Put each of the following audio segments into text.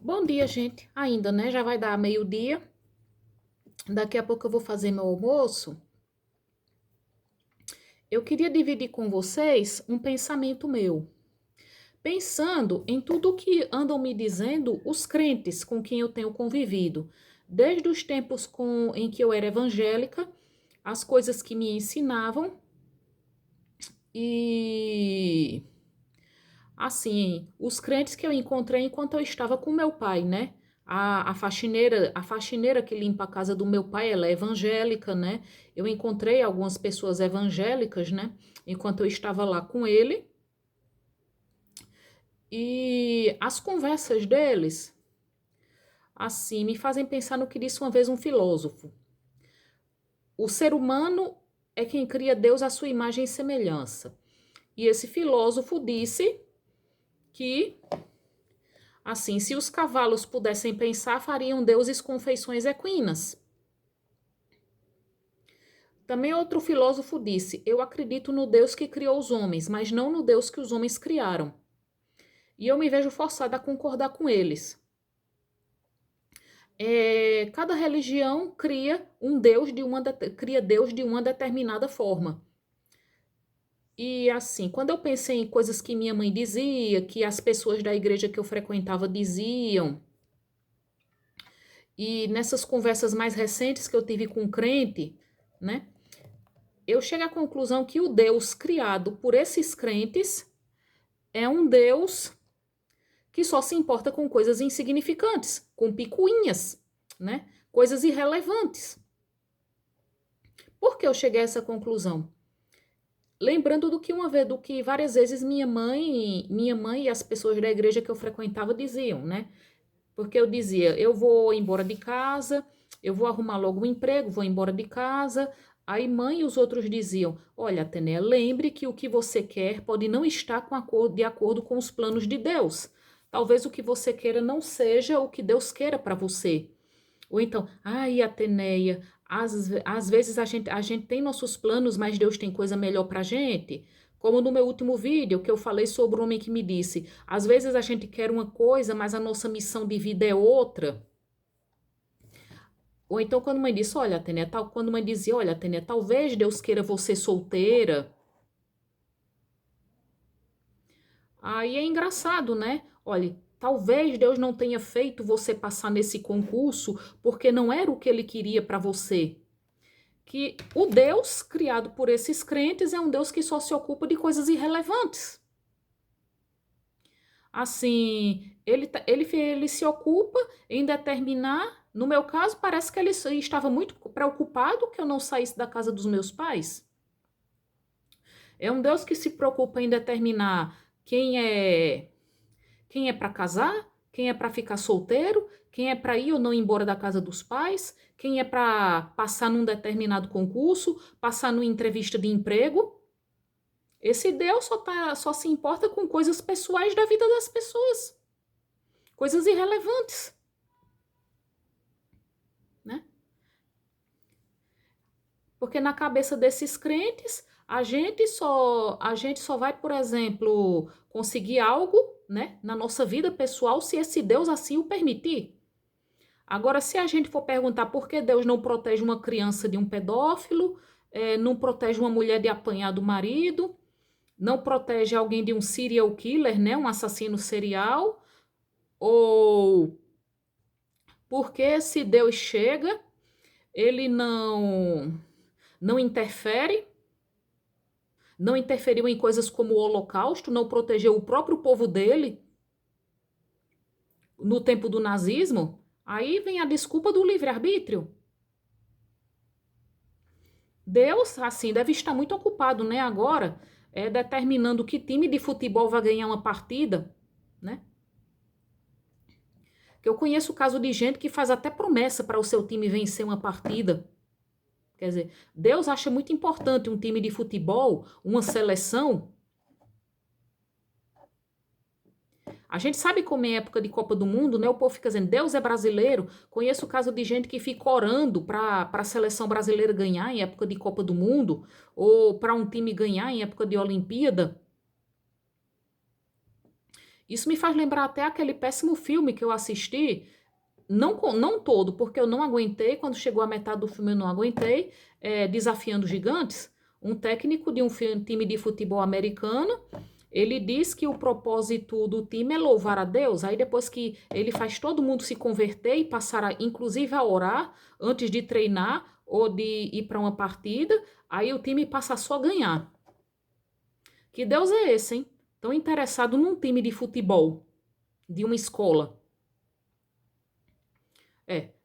Bom dia, gente. Ainda, né? Já vai dar meio-dia. Daqui a pouco eu vou fazer meu almoço. Eu queria dividir com vocês um pensamento meu. Pensando em tudo que andam me dizendo os crentes com quem eu tenho convivido, desde os tempos em que eu era evangélica, as coisas que me ensinavam e assim, os crentes que eu encontrei enquanto eu estava com meu pai, né? A faxineira que limpa a casa do meu pai, ela é evangélica, né? Eu encontrei algumas pessoas evangélicas, né? Enquanto eu estava lá com ele. E as conversas deles, assim, me fazem pensar no que disse uma vez um filósofo. O ser humano é quem cria Deus à sua imagem e semelhança. E esse filósofo disse que assim, se os cavalos pudessem pensar, fariam deuses com feições equinas. Também outro filósofo disse: Eu acredito no Deus que criou os homens, mas não no Deus que os homens criaram. E eu me vejo forçada a concordar com eles. Cada religião cria Deus de uma determinada forma. E assim, quando eu pensei em coisas que minha mãe dizia, que as pessoas da igreja que eu frequentava diziam, e nessas conversas mais recentes que eu tive com um crente, né? Eu chego à conclusão que o Deus criado por esses crentes é um Deus que só se importa com coisas insignificantes, com picuinhas, né? Coisas irrelevantes. Por que eu cheguei a essa conclusão? Lembrando do que várias vezes minha mãe e as pessoas da igreja que eu frequentava diziam, né? Porque eu dizia, eu vou embora de casa, eu vou arrumar logo um emprego, vou embora de casa. Aí mãe e os outros diziam, olha, Atenéia, lembre que o que você quer pode não estar de acordo com os planos de Deus. Talvez o que você queira não seja o que Deus queira para você. Ou então, ai, Atenéia, às vezes a gente tem nossos planos, mas Deus tem coisa melhor para a gente. Como no meu último vídeo, que eu falei sobre o homem que me disse, às vezes a gente quer uma coisa, mas a nossa missão de vida é outra. Ou então quando mãe disse, olha, Atenéia, quando mãe dizia, olha, Atenéia, talvez Deus queira você solteira. Aí é engraçado, né? Olha, talvez Deus não tenha feito você passar nesse concurso porque não era o que ele queria para você. Que o Deus criado por esses crentes é um Deus que só se ocupa de coisas irrelevantes. Assim, ele se ocupa em determinar. No meu caso, parece que ele estava muito preocupado que eu não saísse da casa dos meus pais. É um Deus que se preocupa em determinar quem é para casar, quem é para ficar solteiro, quem é para ir ou não embora da casa dos pais, quem é para passar num determinado concurso, passar numa entrevista de emprego. Esse Deus só se importa com coisas pessoais da vida das pessoas, coisas irrelevantes, né? Porque na cabeça desses crentes, a gente só vai, por exemplo, conseguir algo, né, na nossa vida pessoal se esse Deus assim o permitir. Agora, se a gente for perguntar por que Deus não protege uma criança de um pedófilo, não protege uma mulher de apanhar do marido, não protege alguém de um serial killer, né, um assassino serial, ou porque se Deus chega, ele não interfere, não interferiu em coisas como o Holocausto, não protegeu o próprio povo dele no tempo do nazismo, aí vem a desculpa do livre-arbítrio. Deus, assim, deve estar muito ocupado, né, agora, determinando que time de futebol vai ganhar uma partida, né? Que eu conheço o caso de gente que faz até promessa para o seu time vencer uma partida. Quer dizer, Deus acha muito importante um time de futebol, uma seleção. A gente sabe como é época de Copa do Mundo, né? O povo fica dizendo, Deus é brasileiro. Conheço o caso de gente que fica orando para a seleção brasileira ganhar em época de Copa do Mundo, ou para um time ganhar em época de Olimpíada. Isso me faz lembrar até aquele péssimo filme que eu assisti, não todo, porque eu não aguentei, quando chegou a metade do filme eu não aguentei, Desafiando Gigantes, um técnico de um time de futebol americano, ele diz que o propósito do time é louvar a Deus, aí depois que ele faz todo mundo se converter e passar, inclusive a orar, antes de treinar ou de ir para uma partida, aí o time passa só a ganhar. Que Deus é esse, hein? Tão interessado num time de futebol, de uma escola.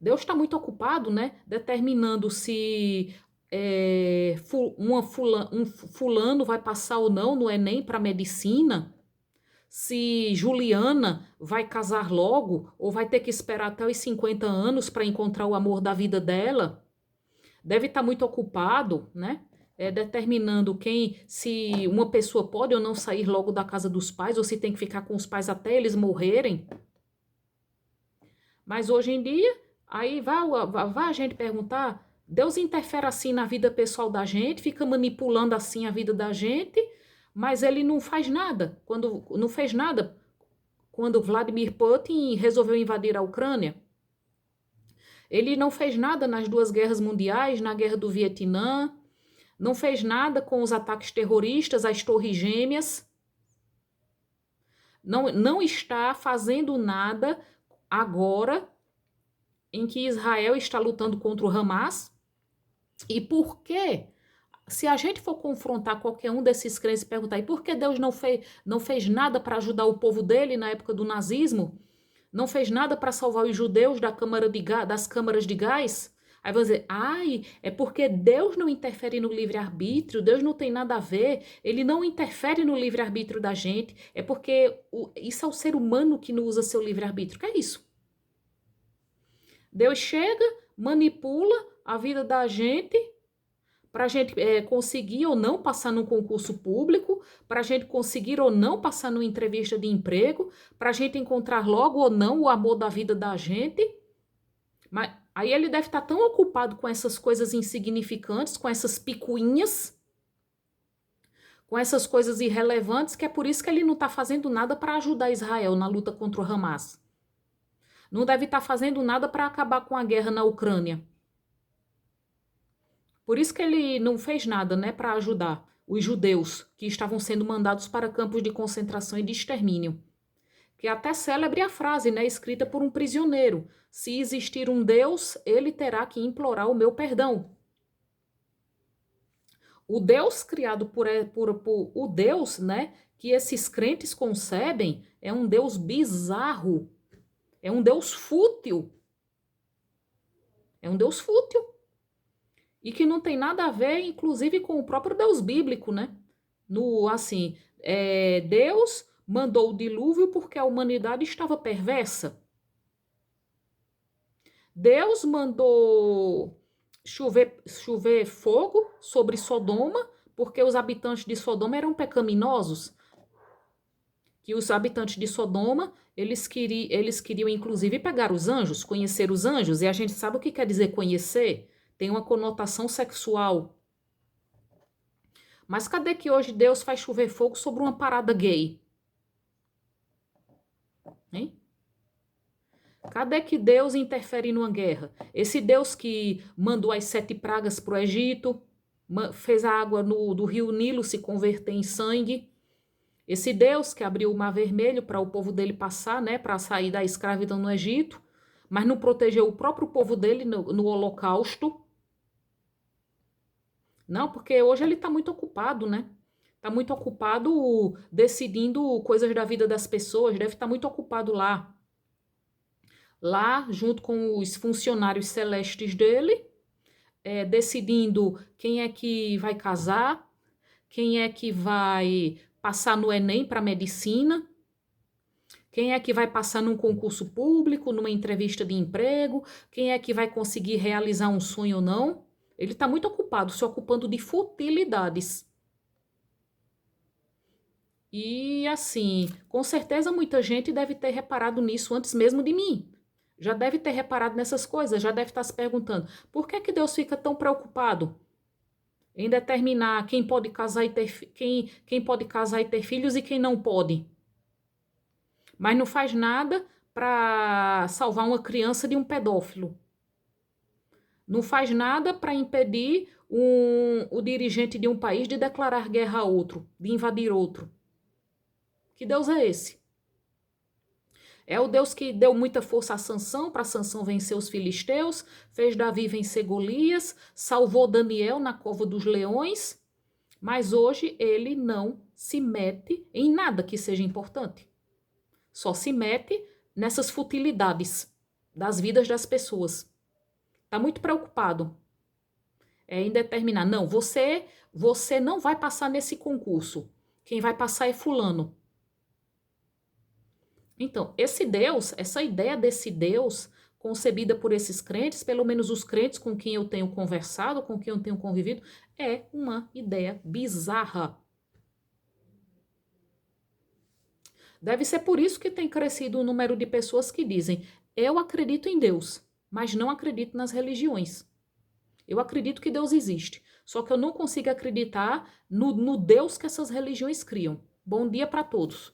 Deus está muito ocupado, né? Determinando se um fulano vai passar ou não no Enem para medicina, se Juliana vai casar logo ou vai ter que esperar até os 50 anos para encontrar o amor da vida dela. Deve estar muito ocupado, né? Determinando se uma pessoa pode ou não sair logo da casa dos pais, ou se tem que ficar com os pais até eles morrerem. Mas hoje em dia, aí vai a gente perguntar, Deus interfere assim na vida pessoal da gente, fica manipulando assim a vida da gente, mas ele não faz nada. Não fez nada quando Vladimir Putin resolveu invadir a Ucrânia. Ele não fez nada nas duas guerras mundiais, na guerra do Vietnã, não fez nada com os ataques terroristas às Torres Gêmeas. Não está fazendo nada agora em que Israel está lutando contra o Hamas. E por quê? Se a gente for confrontar qualquer um desses crentes e perguntar, e por que Deus não fez nada para ajudar o povo dele na época do nazismo? Não fez nada para salvar os judeus das câmaras de gás? Aí vão dizer, é porque Deus não interfere no livre-arbítrio, Deus não tem nada a ver, ele não interfere no livre-arbítrio da gente, é porque isso é o ser humano que não usa seu livre-arbítrio. Que é isso? Deus chega, manipula a vida da gente para a gente conseguir ou não passar num concurso público, para a gente conseguir ou não passar numa entrevista de emprego, para a gente encontrar logo ou não o amor da vida da gente. Mas aí ele deve estar tão ocupado com essas coisas insignificantes, com essas picuinhas, com essas coisas irrelevantes, que é por isso que ele não está fazendo nada para ajudar Israel na luta contra o Hamas. Não deve estar fazendo nada para acabar com a guerra na Ucrânia. Por isso que ele não fez nada, né, para ajudar os judeus que estavam sendo mandados para campos de concentração e de extermínio. Que é até célebre a frase, né, escrita por um prisioneiro: se existir um Deus, ele terá que implorar o meu perdão. O Deus criado por o Deus, né, que esses crentes concebem, é um Deus bizarro, é um Deus fútil. É um Deus fútil. E que não tem nada a ver, inclusive, com o próprio Deus bíblico, né? Deus mandou o dilúvio porque a humanidade estava perversa. Deus mandou chover fogo sobre Sodoma porque os habitantes de Sodoma eram pecaminosos. Que os habitantes de Sodoma, eles queriam, inclusive, pegar os anjos, conhecer os anjos. E a gente sabe o que quer dizer conhecer? Tem uma conotação sexual. Mas cadê que hoje Deus faz chover fogo sobre uma parada gay? Hein? Cadê que Deus interfere numa guerra? Esse Deus que mandou as 7 pragas para o Egito, fez a água do rio Nilo se converter em sangue. Esse Deus que abriu o Mar Vermelho para o povo dele passar, né, para sair da escravidão no Egito, mas não protegeu o próprio povo dele no Holocausto. Não, porque hoje ele está muito ocupado, né? Está muito ocupado decidindo coisas da vida das pessoas, deve estar muito ocupado lá. Lá, junto com os funcionários celestes dele, decidindo quem é que vai casar, quem é que vai passar no Enem para medicina, quem é que vai passar num concurso público, numa entrevista de emprego, quem é que vai conseguir realizar um sonho ou não. Ele está muito ocupado, se ocupando de futilidades. E assim, com certeza muita gente deve ter reparado nisso antes mesmo de mim. Já deve ter reparado nessas coisas, já deve estar se perguntando, por que Deus fica tão preocupado em determinar quem pode casar e ter, quem pode casar e ter filhos e quem não pode? mas não faz nada para salvar uma criança de um pedófilo. Não faz nada para impedir o dirigente de um país de declarar guerra a outro, de invadir outro. Que Deus é esse? É o Deus que deu muita força a Sansão, para Sansão vencer os filisteus, fez Davi vencer Golias, salvou Daniel na cova dos leões, mas hoje ele não se mete em nada que seja importante. Só se mete nessas futilidades das vidas das pessoas. Está muito preocupado em determinar, não, você não vai passar nesse concurso. Quem vai passar é fulano. Então, esse Deus, essa ideia desse Deus, concebida por esses crentes, pelo menos os crentes com quem eu tenho conversado, com quem eu tenho convivido, é uma ideia bizarra. Deve ser por isso que tem crescido o número de pessoas que dizem: eu acredito em Deus, mas não acredito nas religiões. Eu acredito que Deus existe, só que eu não consigo acreditar no Deus que essas religiões criam. Bom dia para todos.